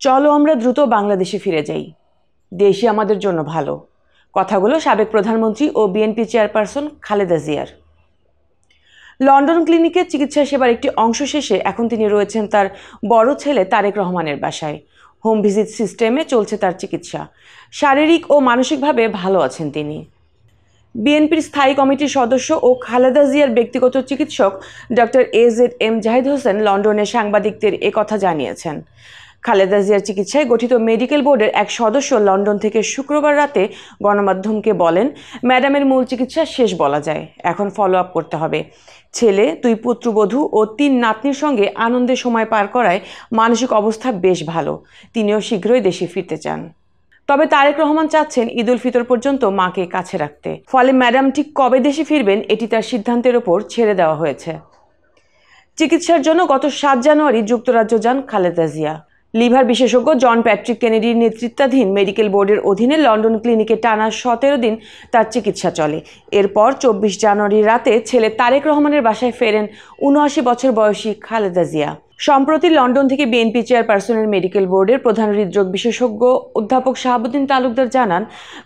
চলো আমরা দ্রুত বাংলাদেশে ফিরে যাই, দেশই আমাদের জন্য ভালো। কথাগুলো সাবেক প্রধানমন্ত্রী ও বিএনপি চেয়ারপারসন খালেদা জিয়ার। লন্ডন ক্লিনিকে চিকিৎসা সেবার একটি অংশ শেষে এখন তিনি রয়েছেন তার বড় ছেলে তারেক রহমানের বাসায়। হোম ভিজিট সিস্টেমে চলছে তার চিকিৎসা। শারীরিক ও মানসিকভাবে ভালো আছেন তিনি। বিএনপির স্থায়ী কমিটির সদস্য ও খালেদা জিয়ার ব্যক্তিগত চিকিৎসক ডক্টর AZM জাহিদ হোসেন লন্ডনে সাংবাদিকদের একথা জানিয়েছেন। খালেদা জিয়ার চিকিৎসায় গঠিত মেডিকেল বোর্ডের এক সদস্য লন্ডন থেকে শুক্রবার রাতে গণমাধ্যমকে বলেন, ম্যাডামের মূল চিকিৎসা শেষ বলা যায়, এখন ফলো আপ করতে হবে। ছেলে, 2 পুত্রবধূ ও 3 নাতনির সঙ্গে আনন্দে সময় পার করায় মানসিক অবস্থা বেশ ভালো। তিনিও শীঘ্রই দেশে ফিরতে চান। তবে তারেক রহমান চাচ্ছেন ঈদ উল ফিতর পর্যন্ত মাকে কাছে রাখতে। ফলে ম্যাডাম ঠিক কবে দেশে ফিরবেন এটি তার সিদ্ধান্তের ওপর ছেড়ে দেওয়া হয়েছে। চিকিৎসার জন্য গত 7 জানুয়ারি যুক্তরাজ্য যান খালেদা জিয়া। লিভার বিশেষজ্ঞ জন প্যাট্রিক কেনেডির নেতৃত্বাধীন মেডিকেল বোর্ডের অধীনে লন্ডন ক্লিনিকে টানা 17 দিন তার চিকিৎসা চলে। এরপর 24 জানুয়ারি রাতে ছেলে তারেক রহমানের বাসায় ফেরেন 79 বছর বয়সী খালেদা জিয়া। সম্প্রতি লন্ডন থেকে বিএনপি চেয়ারপারসনের মেডিকেল বোর্ডের প্রধান হৃদরোগ বিশেষজ্ঞ অধ্যাপক শাহাবুদ্দিন তালুকদার জানান,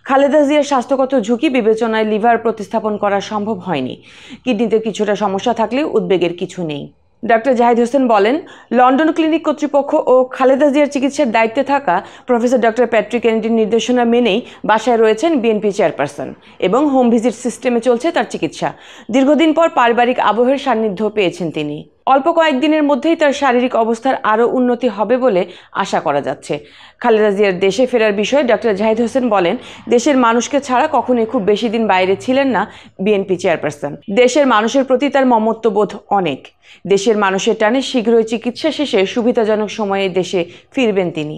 খালেদা জিয়ার স্বাস্থ্যগত ঝুঁকি বিবেচনায় লিভার প্রতিস্থাপন করা সম্ভব হয়নি। কিডনিতে কিছুটা সমস্যা থাকলেও উদ্বেগের কিছু নেই। ডক্টর জাহিদ হোসেন বলেন, লন্ডন ক্লিনিক কর্তৃপক্ষ ও খালেদা জিয়ার চিকিৎসার দায়িত্বে থাকা প্রফেসর ডক্টর প্যাট্রিক কেনেডির নির্দেশনা মেনেই বাসায় রয়েছেন বিএনপি চেয়ারপারসন এবং হোম ভিজিট সিস্টেমে চলছে তার চিকিৎসা। দীর্ঘদিন পর পারিবারিক আবহের সান্নিধ্য পেয়েছেন তিনি। অল্প কয়েকদিনের মধ্যেই তার শারীরিক অবস্থার আরও উন্নতি হবে বলে আশা করা যাচ্ছে। খালেদা জিয়ার দেশে ফেরার বিষয়ে ডক্টর জাহিদ হোসেন বলেন, দেশের মানুষকে ছাড়া কখনোই খুব বেশি দিন বাইরে ছিলেন না বিএনপি চেয়ারপারসন। দেশের মানুষের প্রতি তার মমত্ববোধ অনেক। দেশের মানুষের টানে শীঘ্রই চিকিৎসা শেষে সুবিধাজনক সময়ে দেশে ফিরবেন তিনি।